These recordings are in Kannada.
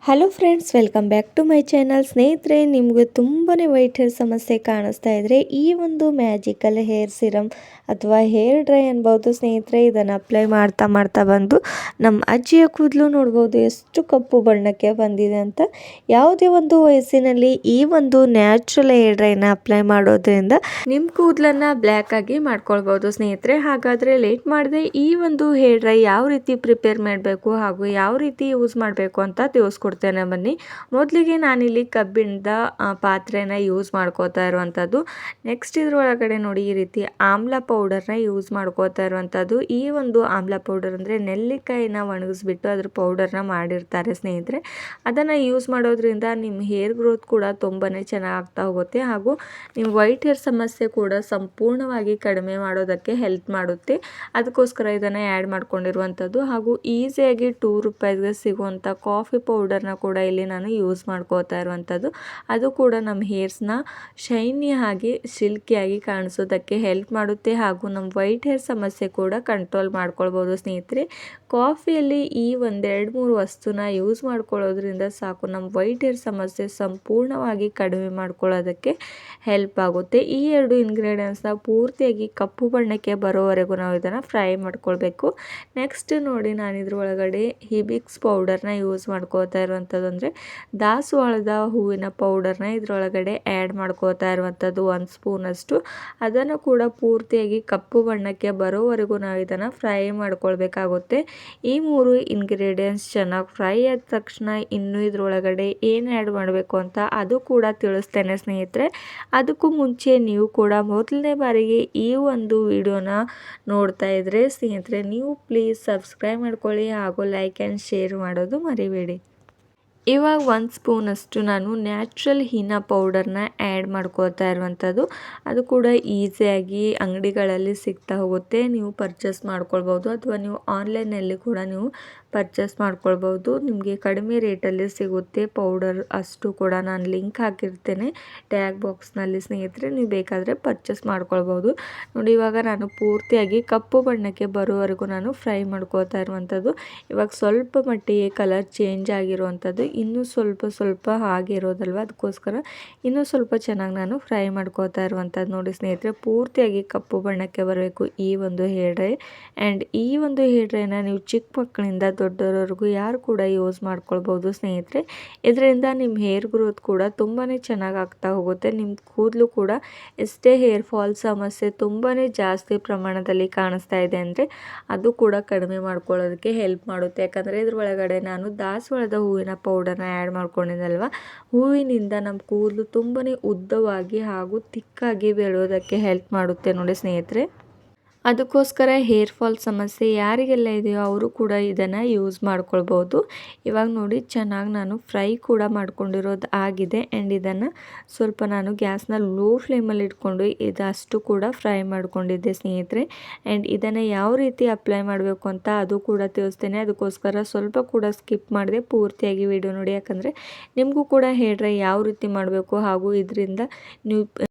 Hello friends, welcome back to my channel. ಸ್ನೇಹಿತರೆ, ನಿಮಗೆ ತುಂಬಾ ವೈಟ್ ಹೇರ್ ಸಮಸ್ಯೆ ಕಾಣಿಸ್ತಾ ಇದ್ರೆ ಈ ಒಂದು ಮ್ಯಾಜಿಕಲ್ ಹೇರ್ ಸಿರಮ್ ಅಥವಾ ಹೇರ್ ಡ್ರೈ ಅನ್ಬೋದು ಸ್ನೇಹಿತರೆ. ಇದನ್ನು ಅಪ್ಲೈ ಮಾಡ್ತಾ ಮಾಡ್ತಾ ಬಂದು ನಮ್ಮ ಅಜ್ಜಿಯ ಕೂದಲು ನೋಡ್ಬೋದು ಎಷ್ಟು ಕಪ್ಪು ಬಣ್ಣಕ್ಕೆ ಬಂದಿದೆ ಅಂತ. ಯಾವುದೇ ಒಂದು ವಯಸ್ಸಿನಲ್ಲಿ ಈ ಒಂದು ನ್ಯಾಚುರಲ್ ಹೇರ್ ಡ್ರೈನ ಅಪ್ಲೈ ಮಾಡೋದ್ರಿಂದ ನಿಮ್ಮ ಕೂದಲನ್ನು ಬ್ಲ್ಯಾಕ್ ಆಗಿ ಮಾಡ್ಕೊಳ್ಬೋದು ಸ್ನೇಹಿತರೆ. ಹಾಗಾದರೆ ಲೇಟ್ ಮಾಡದೆ ಈ ಒಂದು ಹೇರ್ ಡ್ರೈ ಯಾವ ರೀತಿ ಪ್ರಿಪೇರ್ ಮಾಡಬೇಕು ಹಾಗೂ ಯಾವ ರೀತಿ ಯೂಸ್ ಮಾಡಬೇಕು ಅಂತ ತಿಳಿಸ್ಕೊಡ್ತೀನಿ. ಬನ್ನಿ. ಮೊದಲಿಗೆ ನಾನಿಲ್ಲಿ ಕಬ್ಬಿಣದ ಪಾತ್ರೆನ ಯೂಸ್ ಮಾಡ್ಕೋತಾ ಇರುವಂಥದ್ದು. ನೆಕ್ಸ್ಟ್ ಇದ್ರೊಳಗಡೆ ನೋಡಿ ಈ ರೀತಿ ಆಮ್ಲ ಪೌಡರ್ನ ಯೂಸ್ ಮಾಡ್ಕೋತಾ ಇರುವಂಥದ್ದು. ಈ ಒಂದು ಆಮ್ಲ ಪೌಡರ್ ಅಂದರೆ ನೆಲ್ಲಿಕಾಯಿನ ಒಣಗಿಸ್ಬಿಟ್ಟು ಅದ್ರ ಪೌಡರ್ನ ಮಾಡಿರ್ತಾರೆ ಸ್ನೇಹಿತರೆ. ಅದನ್ನು ಯೂಸ್ ಮಾಡೋದ್ರಿಂದ ನಿಮ್ಮ ಹೇರ್ ಗ್ರೋತ್ ಕೂಡ ತುಂಬಾ ಚೆನ್ನಾಗಿ ಆಗ್ತಾ ಹೋಗುತ್ತೆ ಹಾಗೂ ನಿಮ್ಮ ವೈಟ್ ಹೇರ್ ಸಮಸ್ಯೆ ಕೂಡ ಸಂಪೂರ್ಣವಾಗಿ ಕಡಿಮೆ ಮಾಡೋದಕ್ಕೆ ಹೆಲ್ಪ್ ಮಾಡುತ್ತೆ. ಅದಕ್ಕೋಸ್ಕರ ಇದನ್ನು ಆ್ಯಡ್ ಮಾಡ್ಕೊಂಡಿರುವಂಥದ್ದು. ಹಾಗೂ ಈಸಿಯಾಗಿ ₹2 ಸಿಗುವಂಥ ಕಾಫಿ ಪೌಡರ್ನ ಕೂಡ ಇಲ್ಲಿ ನಾನು ಯೂಸ್ ಮಾಡ್ಕೋತಾ ಇರುವಂಥದ್ದು. ಅದು ಕೂಡ ನಮ್ಮ ಹೇರ್ಸ್ನ ಶೈನಿ ಆಗಿ ಸಿಲ್ಕಿಯಾಗಿ ಕಾಣಿಸೋದಕ್ಕೆ ಹೆಲ್ಪ್ ಮಾಡುತ್ತೆ ಹಾಗೂ ನಮ್ಮ ವೈಟ್ ಹೇರ್ ಸಮಸ್ಯೆ ಕೂಡ ಕಂಟ್ರೋಲ್ ಮಾಡ್ಕೊಳ್ಬೋದು ಸ್ನೇಹಿತರೆ. ಕಾಫಿಯಲ್ಲಿ ಈ 1-2-3 ವಸ್ತುನ ಯೂಸ್ ಮಾಡ್ಕೊಳ್ಳೋದ್ರಿಂದ ಸಾಕು, ನಮ್ಮ ವೈಟ್ ಹೇರ್ ಸಮಸ್ಯೆ ಸಂಪೂರ್ಣವಾಗಿ ಕಡಿಮೆ ಮಾಡ್ಕೊಳ್ಳೋದಕ್ಕೆ ಹೆಲ್ಪ್ ಆಗುತ್ತೆ. ಈ 2 ಇಂಗ್ರೀಡಿಯೆಂಟ್ಸ್ನ ಪೂರ್ತಿಯಾಗಿ ಕಪ್ಪು ಬಣ್ಣಕ್ಕೆ ಬರೋವರೆಗೂ ನಾವು ಇದನ್ನು ಫ್ರೈ ಮಾಡ್ಕೊಳ್ಬೇಕು. ನೆಕ್ಸ್ಟ್ ನೋಡಿ, ನಾನು ಇದ್ರ ಒಳಗಡೆ ಹಿಬಿಕ್ಸ್ ಪೌಡರ್ನ ಯೂಸ್ ಮಾಡ್ಕೋತಾ ಇರುವಂಥದ್ದು. ಅಂದರೆ ದಾಸವಾಳದ ಹೂವಿನ ಪೌಡರ್ನ ಇದರೊಳಗಡೆ ಆ್ಯಡ್ ಮಾಡ್ಕೋತಾ ಇರುವಂಥದ್ದು 1 ಸ್ಪೂನಷ್ಟು. ಅದನ್ನು ಕೂಡ ಪೂರ್ತಿಯಾಗಿ ಕಪ್ಪು ಬಣ್ಣಕ್ಕೆ ಬರೋವರೆಗೂ ನಾವು ಇದನ್ನು ಫ್ರೈ ಮಾಡ್ಕೊಳ್ಬೇಕಾಗುತ್ತೆ. ಈ 3 ಇಂಗ್ರೀಡಿಯೆಂಟ್ಸ್ ಚೆನ್ನಾಗಿ ಫ್ರೈ ಆದ ತಕ್ಷಣ ಇನ್ನು ಇದರೊಳಗಡೆ ಏನು ಆ್ಯಡ್ ಮಾಡಬೇಕು ಅಂತ ಅದು ಕೂಡ ತಿಳಿಸ್ತೇನೆ ಸ್ನೇಹಿತರೆ. ಅದಕ್ಕೂ ಮುಂಚೆ ನೀವು ಕೂಡ ಮೊದಲನೇ ಬಾರಿಗೆ ಈ ಒಂದು ವಿಡಿಯೋನ ನೋಡ್ತಾ ಇದ್ದರೆ ಸ್ನೇಹಿತರೆ, ನೀವು ಪ್ಲೀಸ್ ಸಬ್ಸ್ಕ್ರೈಬ್ ಮಾಡ್ಕೊಳ್ಳಿ ಹಾಗೂ ಲೈಕ್ ಆ್ಯಂಡ್ ಶೇರ್ ಮಾಡೋದು ಮರಿಬೇಡಿ. ಇವಾಗ 1 ಸ್ಪೂನಷ್ಟು ನಾನು ನ್ಯಾಚುರಲ್ ಹೀನಾ ಪೌಡರ್ನ ಆ್ಯಡ್ ಮಾಡ್ಕೋತಾ ಇರುವಂಥದ್ದು. ಅದು ಕೂಡ ಈಸಿಯಾಗಿ ಅಂಗಡಿಗಳಲ್ಲಿ ಸಿಗ್ತಾ ಹೋಗುತ್ತೆ, ನೀವು ಪರ್ಚೇಸ್ ಮಾಡ್ಕೊಳ್ಬೋದು ಅಥವಾ ನೀವು ಆನ್ಲೈನಲ್ಲಿ ಕೂಡ ನೀವು ಪರ್ಚೇಸ್ ಮಾಡ್ಕೊಳ್ಬೋದು. ನಿಮಗೆ ಕಡಿಮೆ ರೇಟಲ್ಲಿ ಸಿಗುತ್ತೆ ಪೌಡರ್. ಅಷ್ಟು ಕೂಡ ನಾನು ಲಿಂಕ್ ಹಾಕಿರ್ತೇನೆ ಟ್ಯಾಗ್ ಬಾಕ್ಸ್ನಲ್ಲಿ ಸ್ನೇಹಿತರೆ, ನೀವು ಬೇಕಾದರೆ ಪರ್ಚೇಸ್ ಮಾಡ್ಕೊಳ್ಬೋದು. ನೋಡಿ, ಇವಾಗ ನಾನು ಪೂರ್ತಿಯಾಗಿ ಕಪ್ಪು ಬಣ್ಣಕ್ಕೆ ಬರೋವರೆಗೂ ನಾನು ಫ್ರೈ ಮಾಡ್ಕೋತಾ ಇರುವಂಥದ್ದು. ಇವಾಗ ಸ್ವಲ್ಪ ಮಟ್ಟಿಗೆ ಕಲರ್ ಚೇಂಜ್ ಆಗಿರುವಂಥದ್ದು. ಇನ್ನೂ ಸ್ವಲ್ಪ ಹಾಗೆ ಇರೋದಲ್ವ, ಅದಕ್ಕೋಸ್ಕರ ಇನ್ನೂ ಸ್ವಲ್ಪ ಚೆನ್ನಾಗಿ ನಾನು ಫ್ರೈ ಮಾಡ್ಕೋತಾ ಇರುವಂಥದ್ದು. ನೋಡಿ ಸ್ನೇಹಿತರೆ, ಪೂರ್ತಿಯಾಗಿ ಕಪ್ಪು ಬಣ್ಣಕ್ಕೆ ಬರಬೇಕು ಈ ಒಂದು ಹೇರ್ ಡ್ರೈ. ಆ್ಯಂಡ್ ಈ ಒಂದು ಹೇರ್ ಡ್ರೈನ ನೀವು ಚಿಕ್ಕ ಮಕ್ಕಳಿಂದ ದೊಡ್ಡವರವರೆಗೂ ಯಾರು ಕೂಡ ಯೂಸ್ ಮಾಡ್ಕೊಳ್ಬೋದು ಸ್ನೇಹಿತರೆ. ಇದರಿಂದ ನಿಮ್ಮ ಹೇರ್ ಗ್ರೋತ್ ಕೂಡ ತುಂಬಾ ಚೆನ್ನಾಗಿ ಆಗ್ತಾ ಹೋಗುತ್ತೆ. ನಿಮ್ಮ ಕೂದಲು ಕೂಡ ಎಷ್ಟೇ ಹೇರ್ ಫಾಲ್ ಸಮಸ್ಯೆ ತುಂಬಾ ಜಾಸ್ತಿ ಪ್ರಮಾಣದಲ್ಲಿ ಕಾಣಿಸ್ತಾ ಇದೆ ಅಂದರೆ ಅದು ಕೂಡ ಕಡಿಮೆ ಮಾಡ್ಕೊಳ್ಳೋದಕ್ಕೆ ಹೆಲ್ಪ್ ಮಾಡುತ್ತೆ. ಯಾಕಂದರೆ ಇದ್ರ ಒಳಗಡೆ ನಾನು ದಾಸವಾಳದ ಹೂವಿನ ಪೌಡರ್ನ ಆ್ಯಡ್ ಮಾಡ್ಕೊಂಡಿದ್ದಲ್ವ, ಹೂವಿನಿಂದ ನಮ್ಮ ಕೂದಲು ತುಂಬಾ ಉದ್ದವಾಗಿ ಹಾಗೂ ತಿಕ್ಕಾಗಿ ಬೆಳೆಯೋದಕ್ಕೆ ಹೆಲ್ಪ್ ಮಾಡುತ್ತೆ ನೋಡಿ ಸ್ನೇಹಿತರೆ. ಅದಕ್ಕೋಸ್ಕರ ಹೇರ್ ಫಾಲ್ ಸಮಸ್ಯೆ ಯಾರಿಗೆಲ್ಲ ಇದೆಯೋ ಅವರು ಕೂಡ ಇದನ್ನು ಯೂಸ್ ಮಾಡ್ಕೊಳ್ಬೋದು. ಇವಾಗ ನೋಡಿ, ಚೆನ್ನಾಗಿ ನಾನು ಫ್ರೈ ಕೂಡ ಮಾಡ್ಕೊಂಡಿರೋದು ಆಗಿದೆ. ಆ್ಯಂಡ್ ಇದನ್ನು ಸ್ವಲ್ಪ ನಾನು ಗ್ಯಾಸ್ನ ಲೋ ಫ್ಲೇಮಲ್ಲಿ ಇಟ್ಕೊಂಡು ಇದಷ್ಟು ಕೂಡ ಫ್ರೈ ಮಾಡ್ಕೊಂಡಿದ್ದೆ ಸ್ನೇಹಿತರೆ. ಆ್ಯಂಡ್ ಇದನ್ನು ಯಾವ ರೀತಿ ಅಪ್ಲೈ ಮಾಡಬೇಕು ಅಂತ ಅದು ಕೂಡ ತಿಳಿಸ್ತೇನೆ. ಅದಕ್ಕೋಸ್ಕರ ಸ್ವಲ್ಪ ಕೂಡ ಸ್ಕಿಪ್ ಮಾಡಿದೆ, ಪೂರ್ತಿಯಾಗಿ ವಿಡಿಯೋ ನೋಡಿ. ಯಾಕಂದರೆ ನಿಮಗೂ ಕೂಡ ಹೇರ್ ಡ್ರೈ ಯಾವ ರೀತಿ ಮಾಡಬೇಕು ಹಾಗೂ ಇದರಿಂದ ನೀವು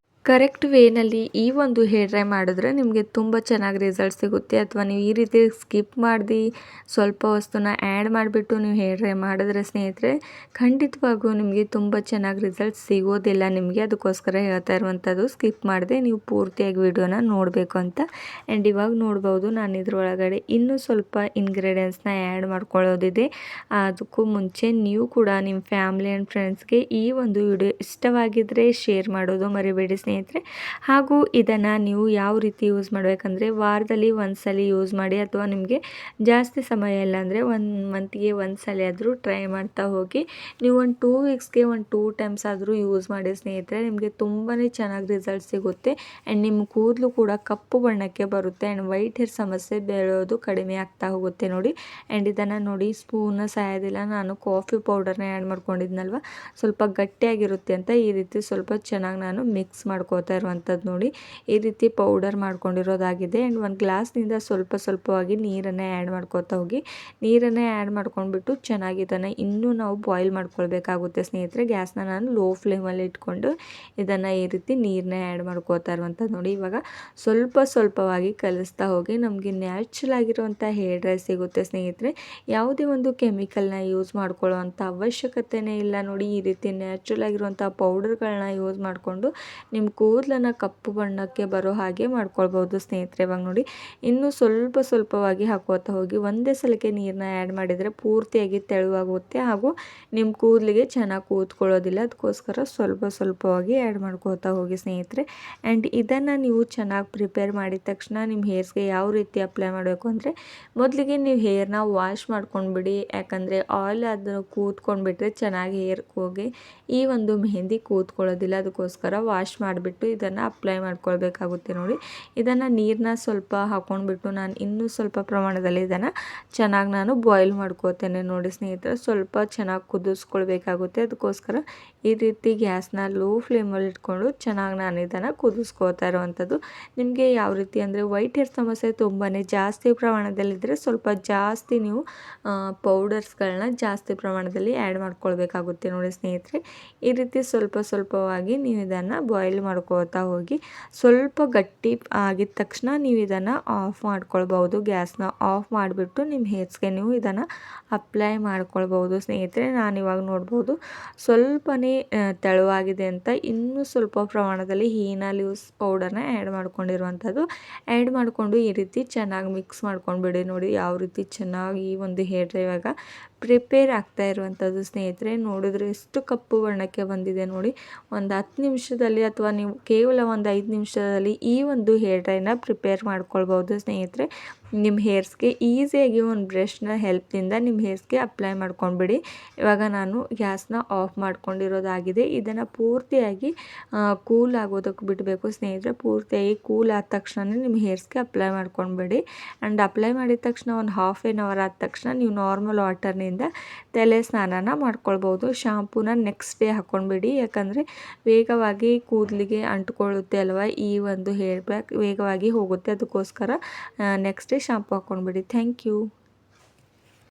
ಕರೆಕ್ಟ್ ವೇನಲ್ಲಿ ಈ ಒಂದು ಹೇರ್ ಡ್ರೈ ಮಾಡಿದ್ರೆ ನಿಮಗೆ ತುಂಬ ಚೆನ್ನಾಗಿ ರಿಸಲ್ಟ್ ಸಿಗುತ್ತೆ. ಅಥವಾ ನೀವು ಈ ರೀತಿ ಸ್ಕಿಪ್ ಮಾಡಿ ಸ್ವಲ್ಪ ವಸ್ತುನ ಆ್ಯಡ್ ಮಾಡಿಬಿಟ್ಟು ನೀವು ಹೇರ್ ಡ್ರೈ ಮಾಡಿದ್ರೆ ಸ್ನೇಹಿತರೆ, ಖಂಡಿತವಾಗೂ ನಿಮಗೆ ತುಂಬ ಚೆನ್ನಾಗಿ ರಿಸಲ್ಟ್ ಸಿಗೋದಿಲ್ಲ ನಿಮಗೆ. ಅದಕ್ಕೋಸ್ಕರ ಹೇಳ್ತಾ ಇರುವಂಥದ್ದು, ಸ್ಕಿಪ್ ಮಾಡಿದೆ ನೀವು ಪೂರ್ತಿಯಾಗಿ ವಿಡಿಯೋನ ನೋಡಬೇಕು ಅಂತ. ಆ್ಯಂಡ್ ಇವಾಗ ನೋಡ್ಬೋದು, ನಾನು ಇದ್ರೊಳಗಡೆ ಇನ್ನೂ ಸ್ವಲ್ಪ ಇಂಗ್ರೀಡಿಯೆಂಟ್ಸ್ನ ಆ್ಯಡ್ ಮಾಡ್ಕೊಳ್ಳೋದಿದೆ. ಅದಕ್ಕೂ ಮುಂಚೆ ನೀವು ಕೂಡ ನಿಮ್ಮ ಫ್ಯಾಮಿಲಿ ಆ್ಯಂಡ್ ಫ್ರೆಂಡ್ಸ್ಗೆ ಈ ಒಂದು ವಿಡಿಯೋ ಇಷ್ಟವಾಗಿದ್ದರೆ ಶೇರ್ ಮಾಡೋದು ಮರಿಬೇಡಿ ಸ್ನೇಹಿತರೆ. ಹಾಗೂ ಇದನ್ನು ನೀವು ಯಾವ ರೀತಿ ಯೂಸ್ ಮಾಡಬೇಕಂದ್ರೆ ವಾರದಲ್ಲಿ 1 ಸಲ ಯೂಸ್ ಮಾಡಿ, ಅಥವಾ ನಿಮಗೆ ಜಾಸ್ತಿ ಸಮಯ ಇಲ್ಲ ಅಂದರೆ 1 ಮಂತ್ಗೆ 1 ಸಲ ಆದರೂ ಟ್ರೈ ಮಾಡ್ತಾ ಹೋಗಿ. ನೀವು ಒಂದು 2 ವೀಕ್ಸ್ಗೆ 2 ಟೈಮ್ಸ್ ಆದರೂ ಯೂಸ್ ಮಾಡಿ ಸ್ನೇಹಿತರೆ, ನಿಮಗೆ ತುಂಬಾ ಚೆನ್ನಾಗಿ ರಿಸಲ್ಟ್ ಸಿಗುತ್ತೆ. ಆ್ಯಂಡ್ ನಿಮ್ಮ ಕೂದಲು ಕೂಡ ಕಪ್ಪು ಬಣ್ಣಕ್ಕೆ ಬರುತ್ತೆ. ಆ್ಯಂಡ್ ವೈಟ್ ಹೇರ್ ಸಮಸ್ಯೆ ಬೆಳೆಯೋದು ಕಡಿಮೆ ಆಗ್ತಾ ಹೋಗುತ್ತೆ ನೋಡಿ. ಆ್ಯಂಡ್ ಇದನ್ನು ನೋಡಿ, ಸ್ಪೂನ ಸಾಯೋದಿಲ್ಲ, ನಾನು ಕಾಫಿ ಪೌಡರ್ನ ಆ್ಯಡ್ ಮಾಡ್ಕೊಂಡಿದ್ನಲ್ವ, ಸ್ವಲ್ಪ ಗಟ್ಟಿಯಾಗಿರುತ್ತೆ ಅಂತ ಈ ರೀತಿ ಸ್ವಲ್ಪ ಚೆನ್ನಾಗಿ ನಾನು ಮಿಕ್ಸ್ ಮಾಡ್ಕೋತಾ ಇರುವಂಥದ್ದು ನೋಡಿ. ಈ ರೀತಿ ಪೌಡರ್ ಮಾಡ್ಕೊಂಡಿರೋದಾಗಿದೆ. ಆ್ಯಂಡ್ ಒಂದು ಗ್ಲಾಸ್ನಿಂದ ಸ್ವಲ್ಪವಾಗಿ ನೀರನ್ನು ಆ್ಯಡ್ ಮಾಡ್ಕೋತಾ ಹೋಗಿ. ನೀರನ್ನು ಆ್ಯಡ್ ಮಾಡ್ಕೊಂಡ್ಬಿಟ್ಟು ಚೆನ್ನಾಗಿ ಇದನ್ನು ಇನ್ನೂ ನಾವು ಬಾಯ್ಲ್ ಮಾಡ್ಕೊಳ್ಬೇಕಾಗುತ್ತೆ ಸ್ನೇಹಿತರೆ. ಗ್ಯಾಸ್ನ ನಾನು ಲೋ ಫ್ಲೇಮಲ್ಲಿ ಇಟ್ಕೊಂಡು ಇದನ್ನು ಈ ರೀತಿ ನೀರನ್ನ ಆ್ಯಡ್ ಮಾಡ್ಕೋತಾ ಇರುವಂಥದ್ದು ನೋಡಿ. ಇವಾಗ ಸ್ವಲ್ಪವಾಗಿ ಕಲಿಸ್ತಾ ಹೋಗಿ ನಮಗೆ ನ್ಯಾಚುರಲ್ ಆಗಿರುವಂಥ ಹೇರ್ ಡ್ರೈ ಸಿಗುತ್ತೆ ಸ್ನೇಹಿತರೆ. ಯಾವುದೇ ಒಂದು ಕೆಮಿಕಲ್ನ ಯೂಸ್ ಮಾಡ್ಕೊಳ್ಳೋವಂಥ ಅವಶ್ಯಕತೆನೇ ಇಲ್ಲ ನೋಡಿ. ಈ ರೀತಿ ನ್ಯಾಚುರಲ್ ಆಗಿರುವಂಥ ಪೌಡರ್ಗಳನ್ನ ಯೂಸ್ ಮಾಡಿಕೊಂಡು ನಿಮ್ಮ ಕೂದಲನ್ನು ಕಪ್ಪು ಬಣ್ಣಕ್ಕೆ ಬರೋ ಹಾಗೆ ಮಾಡ್ಕೊಳ್ಬೋದು ಸ್ನೇಹಿತರೆ. ಇವಾಗ ನೋಡಿ ಇನ್ನೂ ಸ್ವಲ್ಪವಾಗಿ ಹಾಕೋತಾ ಹೋಗಿ ಒಂದೇ ಸಲಕ್ಕೆ ನೀರನ್ನ ಆ್ಯಡ್ ಮಾಡಿದರೆ ಪೂರ್ತಿಯಾಗಿ ತೆಳುವಾಗುತ್ತೆ ಹಾಗೂ ನಿಮ್ಮ ಕೂದಲಿಗೆ ಚೆನ್ನಾಗಿ ಕೂತ್ಕೊಳ್ಳೋದಿಲ್ಲ. ಅದಕ್ಕೋಸ್ಕರ ಸ್ವಲ್ಪವಾಗಿ ಆ್ಯಡ್ ಮಾಡ್ಕೋತಾ ಹೋಗಿ ಸ್ನೇಹಿತರೆ. ಆ್ಯಂಡ್ ಇದನ್ನು ನೀವು ಚೆನ್ನಾಗಿ ಪ್ರಿಪೇರ್ ಮಾಡಿದ ತಕ್ಷಣ ನಿಮ್ಮ ಹೇರ್ಸ್ಗೆ ಯಾವ ರೀತಿ ಅಪ್ಲೈ ಮಾಡಬೇಕು ಅಂದರೆ ಮೊದಲಿಗೆ ನೀವು ಹೇರ್ನ ವಾಶ್ ಮಾಡ್ಕೊಂಡ್ಬಿಡಿ. ಯಾಕಂದರೆ ಆಯಿಲ್ ಅದು ಕೂತ್ಕೊಂಡ್ಬಿಟ್ರೆ ಚೆನ್ನಾಗಿ ಹೇರ್ ಹೋಗಿ ಈ ಒಂದು ಮೆಹಂದಿ ಕೂತ್ಕೊಳ್ಳೋದಿಲ್ಲ. ಅದಕ್ಕೋಸ್ಕರ ವಾಶ್ ಮಾಡಿಬಿಟ್ಟು ಇದನ್ನು ಅಪ್ಲೈ ಮಾಡ್ಕೊಳ್ಬೇಕಾಗುತ್ತೆ ನೋಡಿ. ಇದನ್ನು ನೀರನ್ನ ಸ್ವಲ್ಪ ಹಾಕ್ಕೊಂಡ್ಬಿಟ್ಟು ನಾನು ಇನ್ನೂ ಸ್ವಲ್ಪ ಪ್ರಮಾಣದಲ್ಲಿ ಇದನ್ನು ಚೆನ್ನಾಗಿ ನಾನು ಬಾಯ್ಲ್ ಮಾಡ್ಕೋತೇನೆ ನೋಡಿ ಸ್ನೇಹಿತರೆ. ಸ್ವಲ್ಪ ಚೆನ್ನಾಗಿ ಕುದಿಸ್ಕೊಳ್ಬೇಕಾಗುತ್ತೆ. ಅದಕ್ಕೋಸ್ಕರ ಈ ರೀತಿ ಗ್ಯಾಸ್ನ ಲೋ ಫ್ಲೇಮಲ್ಲಿ ಇಟ್ಕೊಂಡು ಚೆನ್ನಾಗಿ ನಾನು ಇದನ್ನು ಕುದಿಸ್ಕೋತಾ ಇರುವಂಥದ್ದು. ನಿಮಗೆ ಯಾವ ರೀತಿ ಅಂದರೆ ವೈಟ್ ಹೇರ್ ಸಮಸ್ಯೆ ತುಂಬಾ ಜಾಸ್ತಿ ಪ್ರಮಾಣದಲ್ಲಿದ್ದರೆ ಸ್ವಲ್ಪ ಜಾಸ್ತಿ ನೀವು ಪೌಡರ್ಸ್ಗಳನ್ನ ಜಾಸ್ತಿ ಪ್ರಮಾಣದಲ್ಲಿ ಆ್ಯಡ್ ಮಾಡ್ಕೊಳ್ಬೇಕಾಗುತ್ತೆ ನೋಡಿ ಸ್ನೇಹಿತರೆ. ಈ ರೀತಿ ಸ್ವಲ್ಪವಾಗಿ ನೀವು ಇದನ್ನು ಬಾಯ್ಲ್ ಮಾಡ್ಕೋತಾ ಹೋಗಿ ಸ್ವಲ್ಪ ಗಟ್ಟಿ ಆಗಿದ ತಕ್ಷಣ ನೀವು ಇದನ್ನು ಆಫ್ ಮಾಡ್ಕೊಳ್ಬೋದು. ಗ್ಯಾಸ್ನ ಆಫ್ ಮಾಡಿಬಿಟ್ಟು ನಿಮ್ಮ ಹೇರ್ಸ್ಗೆ ನೀವು ಇದನ್ನು ಅಪ್ಲೈ ಮಾಡ್ಕೊಳ್ಬೋದು ಸ್ನೇಹಿತರೆ. ನಾನಿವಾಗ ನೋಡ್ಬೋದು ಸ್ವಲ್ಪನೇ ತೆಳುವಾಗಿದೆ ಅಂತ ಇನ್ನೂ ಸ್ವಲ್ಪ ಪ್ರಮಾಣದಲ್ಲಿ ಹೀನಾ ಲೀವ್ಸ್ ಪೌಡರ್ನ ಆ್ಯಡ್ ಮಾಡ್ಕೊಂಡಿರುವಂಥದ್ದು. ಆ್ಯಡ್ ಮಾಡಿಕೊಂಡು ಈ ರೀತಿ ಚೆನ್ನಾಗಿ ಮಿಕ್ಸ್ ಮಾಡ್ಕೊಂಡ್ಬಿಡಿ ನೋಡಿ. ಯಾವ ರೀತಿ ಚೆನ್ನಾಗಿ ಈ ಒಂದು ಹೇರ್ ಡ್ರೈ ಇವಾಗ ಪ್ರಿಪೇರ್ ಆಗ್ತಾ ಇರುವಂಥದ್ದು ಸ್ನೇಹಿತರೆ. ನೋಡಿದ್ರೆ ಎಷ್ಟು ಕಪ್ಪು ಬಣ್ಣಕ್ಕೆ ಬಂದಿದೆ ನೋಡಿ. ಒಂದು 10 ನಿಮಿಷದಲ್ಲಿ ಅಥವಾ ನೀವು ಕೇವಲ ಒಂದು 5 ನಿಮಿಷದಲ್ಲಿ ಈ ಒಂದು ಹೇರ್ ಡ್ರೈನ ಪ್ರಿಪೇರ್ ಮಾಡ್ಕೊಳ್ಬೋದು ಸ್ನೇಹಿತರೆ. ನಿಮ್ಮ ಹೇರ್ಸ್ಗೆ ಈಸಿಯಾಗಿ ಒಂದು ಬ್ರಷ್ನ ಹೆಲ್ಪ್ನಿಂದ ನಿಮ್ಮ ಹೇರ್ಸ್ಗೆ ಅಪ್ಲೈ ಮಾಡ್ಕೊಂಡ್ಬಿಡಿ. ಇವಾಗ ನಾನು ಗ್ಯಾಸ್ನ ಆಫ್ ಮಾಡ್ಕೊಂಡಿರೋದಾಗಿದೆ. ಇದನ್ನು ಪೂರ್ತಿಯಾಗಿ ಕೂಲ್ ಆಗೋದಕ್ಕೆ ಬಿಡಬೇಕು ಸ್ನೇಹಿತರೆ. ಪೂರ್ತಿಯಾಗಿ ಕೂಲ್ ಆದ ತಕ್ಷಣ ನಿಮ್ಮ ಹೇರ್ಸ್ಗೆ ಅಪ್ಲೈ ಮಾಡ್ಕೊಂಡ್ಬಿಡಿ. ಆ್ಯಂಡ್ ಅಪ್ಲೈ ಮಾಡಿದ ತಕ್ಷಣ ಒಂದು ಹಾಫ್ ಆನ್ ಅವರ್ ಆದ ತಕ್ಷಣ ನೀವು ನಾರ್ಮಲ್ ವಾಟರ್ನಿಂದ ತಲೆ ಸ್ನಾನನ ಮಾಡ್ಕೊಳ್ಬೋದು. ಶಾಂಪೂನ ನೆಕ್ಸ್ಟ್ ಡೇ ಹಾಕ್ಕೊಂಡ್ಬಿಡಿ. ಯಾಕಂದರೆ ವೇಗವಾಗಿ ಕೂದಲಿಗೆ ಅಂಟ್ಕೊಳ್ಳುತ್ತೆ ಅಲ್ವಾ, ಈ ಒಂದು ಹೇರ್ ಪ್ಯಾಕ್ ವೇಗವಾಗಿ ಹೋಗುತ್ತೆ. ಅದಕ್ಕೋಸ್ಕರ ನೆಕ್ಸ್ಟ್ ಡೇ ಶಾಂಪೂ ಹಾಕ್ಕೊಂಡ್ಬಿಡಿ. Thank you.